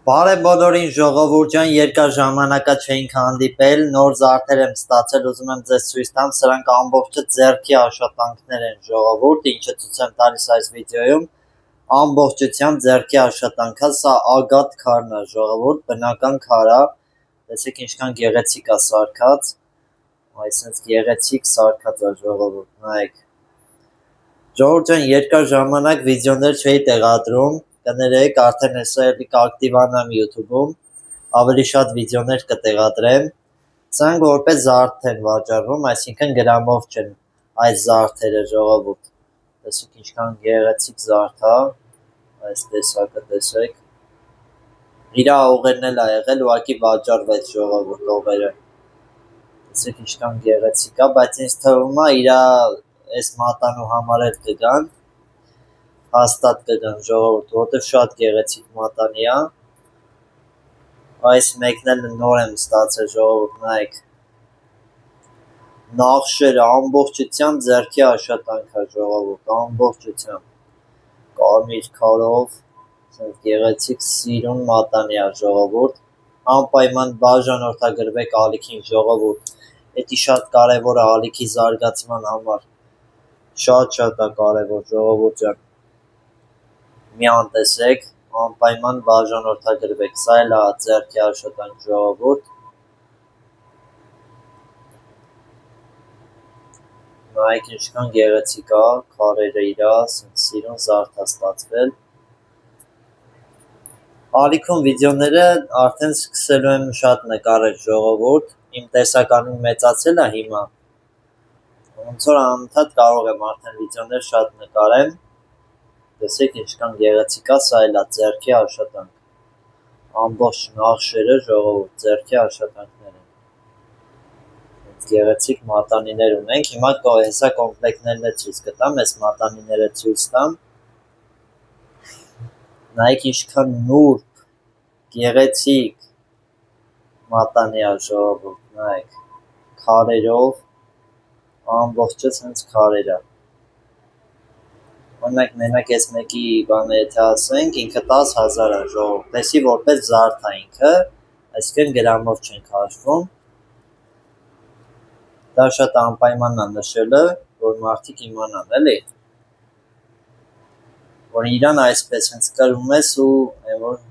Բարև բոլորին ժողովուրդ ջան, երկար ժամանակա չէինք հանդիպել, նոր զարդեր եմ ստացել, ուզում եմ ձեզ ցույց տամ, սրանք ամբողջը ձեռքի աշխատանքներ են ժողովուրդ, ինչը ցույց եմ տալիս այս վիդեոյում, ամբողջությամբ ձեռքի աշխատանք է, սա ագատ քարն է ժողովուրդ, բնական քար է, տեսեք ինչքան գեղեցիկ է սարքած, այսինքն գեղեցիկ սարքած է ժողովուրդ, նայեք։ Ժողովուրդ ջան, երկար ժամանակ վիդեոներ չէի տեղադրում, կներեք, արդեն հեսա էլի կակտիվանամ YouTube-ում, ավելի շատ վիդեոներ կտեղադրեմ, սրանք որպես զարդ են վաճառվում, այսինքն գրամով չեն այս զարդերը ժողովուրդ, տեսեք ինչքան գեղեցիկ զարդ է, այս տեսակը տեսեք, իրա ողերն էլ ա եղել, ուղղակի վաճառվեց ժողովուրդ ողերը, տեսեք ինչքան գեղեցիկ է, բայց ինձ թվում է իրա այս մատանու համար էլ կգան, հաստատ կգան ժողովուրդ, որտեվ շատ գեղեցիկ մատանի է, այս մեկն էլ նոր եմ ստացել ժողովուրդ, նայեք, նախշերը ամբողջությամբ ձեռքի աշխատանք է ժողովուրդ, ամբողջությամբ, կարմիր քարով, գեղեցիկ սիրուն մատանի է ժողովուրդ, անպայման բաժանորդագրվեք ալիքին ժողովուրդ, էդի շատ կարևոր է ալիքի զարգացման համար, շատ է կարևոր ժողովուրդ ջան, մի անտեսեք, անպայման բաժանորդագրվեք, սա էլ է ձեռքի աշխատանք ժողովուրդ, նայեք ինչքան գեղեցիկ է, քարերը իրա, սիրուն զարդ է ստացվել, ալիքում վիդեոները արդեն սկսելու եմ շատ նկարել ժողովուրդ, իմ տեսականին մեծացել է հիմա, ոնց որ անընդհատ կարող եմ արդեն վիդեոներ շատ նկարեմ, տեսեք ինչքան գեղեցիկ է, սա էլ է ձեռքի աշխատանք, ամբողջ նախշերը ժողովուրդ ձեռքի աշխատանքներ են, գեղեցիկ մատանիներ ունենք, հիմա հեսա կոմպլեկտներն է ցույց կտամ, այս մատանիները ցույց տամ, նայեք ինչքան նուրբ, գեղեցիկ մատանի է ժողովուրդ, նայեք, քարերով, ամբողջը հենց քարեր է, օրինակ մենակ այս մեկի բանը եթե ասենք, ինքը 10,000 է ժողովուրդ, տեսի որպես զարդ է ինքը, այսինքն գրամով չենք հաշվում, դա շատ անպայման է նշելը, որ մարդիկ իմանան, էլի, որ իրան այսպես հենց կրում ես ու որ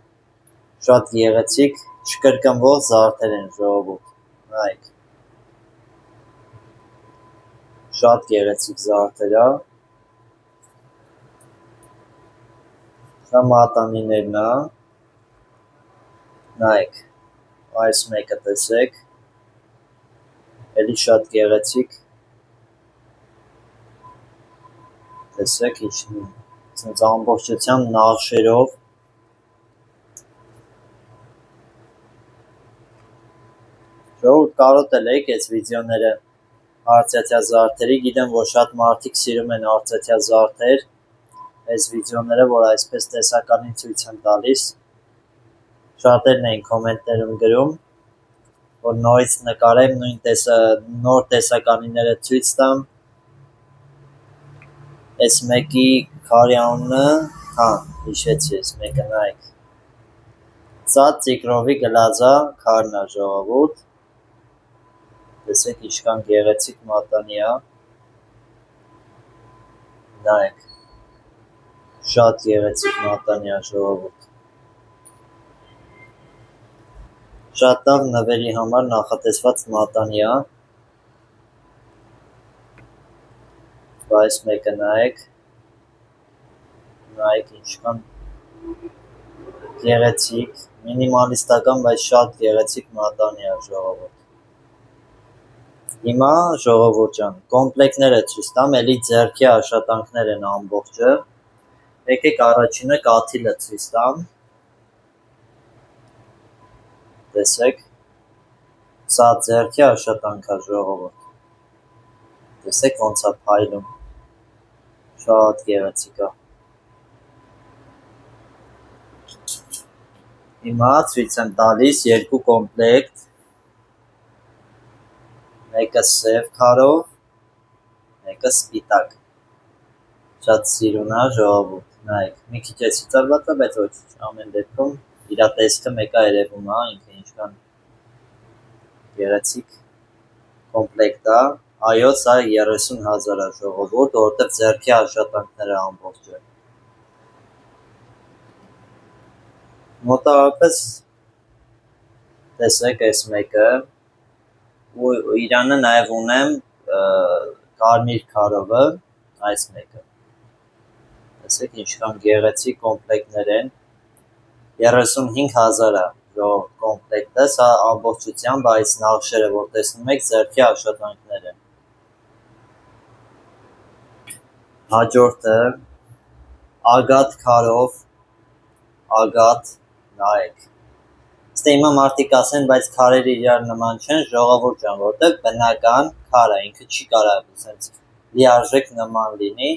շատ գեղեցիկ, չկրկնվող զարդեր են ժողովուրդ, նայեք, շատ գեղեցիկ զարդեր է, սա մատանիներն է, նայեք, այս մեկը տեսեք, էլի շատ գեղեցիկ, տեսեք ինձ ամբողջությամբ նախշերով, ժողովուրդ կարոտել եք այս վիդեոները արծաթյա զարդերի, գիտեմ, որ շատ մարդիկ սիրում են արծաթյա զարդեր, այս վիդեոները, որ այսպես տեսականին ցույց եմ տալիս, շատերն էին կոմենտներում գրում, որ նորից նկարեմ, նոր տեսականիները ցույց տամ, այս մեկի քարի անունը, հիշեցի այս մեկը, նայեք, սա ծիկրովի գլազա քարն է ժողովուրդ, տեսեք ինչքան գեղեցիկ մատանի է, նայեք, շատ գեղեցիկ մատանի է ժողովուրդ, շատ լավ նվերի համար նախատեսված մատանի է, այս մեկը նայեք ինչքան գեղեցիկ, մինիմալիստական, բայց շատ գեղեցիկ մատանի է ժողովուրդ, հիմա ժողովուրդ ջան, կոմպլեկտները ցույց տամ, էլի ձեռքի աշխատանքներ են ամբողջը, եկեք առաջինը կաթիլը ցույց տամ, տեսեք, սա ձեռքի աշխատանք է ժողովուրդ, տեսեք ոնց է փայլում, շատ գեղեցիկ է, հիմա ցույց եմ տալիս երկու կոմպլեկտ, մեկը սև քարով, մեկը սպիտակ, շատ սիրուն է ժողովուրդ, նայեք, մի քիչ էսի ծրված է, բայց ոչ ամեն դեպքում իր տեսքը մեկը երևում է, ինքը ինչքան գեղեցիկ կոմպլեկտ է, այո, սա 30,000 է ժողովուրդ, որովհետև ձեռքի աշխատանքները ամբողջը։ Մոտավորապես տեսեք այս մեկը, ու իրանը նաև ունեմ կարմիր քարովը, այս մեկը։ Տեսեք ինչքան գեղեցիկ կոմպլեկտներ են, 35,000 է կոմպլեկտը, սա ամբողջությամբ այս նախշերը, որ տեսնում եք, ձեռքի աշխատանքներ են։ Հաջորդը ագատ քարով, ագատ, նայեք։ Ստե հիմա մարդիկ ասեն, բայց քարերը իրար նման չեն, ժողովուրդ ջան, որտեղ բնական քար է, ինքը չի կարող ասենց լիարժեք նման լինի,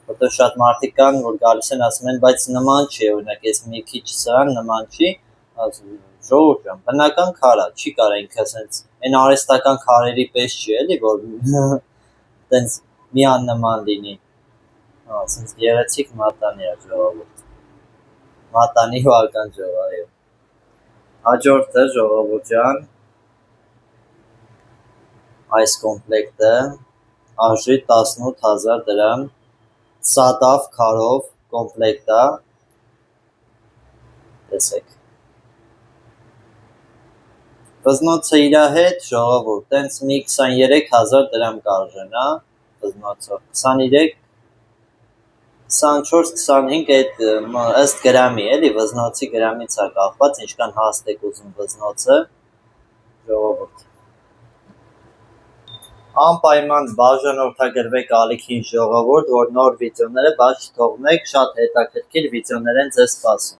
որտեղ շատ մարդիկ կան, որ գալիս են ասում են, բայց նման չի, օրինակ, ես մի քիչ սրան նման չի, ժողովուրդ ջան, բնական քար է, չի կարող ինքը ասենց այն արհեստական քարերի պես չի, էլի, որ տենց մի աննման լինի, ասենց գեղեցիկ մատանի է ժողովուրդ, մատանի ու ականջով, այո։ Հաջորդը ժողովուրդ ջան, այս կոմպլեկտը արժի 18,000 դրամ, սադավ քարով կոմպլեկտ է, տեսեք։ Վզնոցը իրա հետ ժողովուրդ, տենց մի 23,000 դրամ կարժենա, վզնոցով, 23, 24-25 այդ ըստ գրամի, էլի, վզնոցի գրամից է կախված, ինչքան հաստ եք ուզում վզնոցը, ժողովուրդ։ Անպայման բաժանորդագրվեք ալիքին ժողովուրդ, որ նոր վիդեոները բաց չթողնեք, շատ հետաքրքիր վիդեոներ են ձեզ սպասում։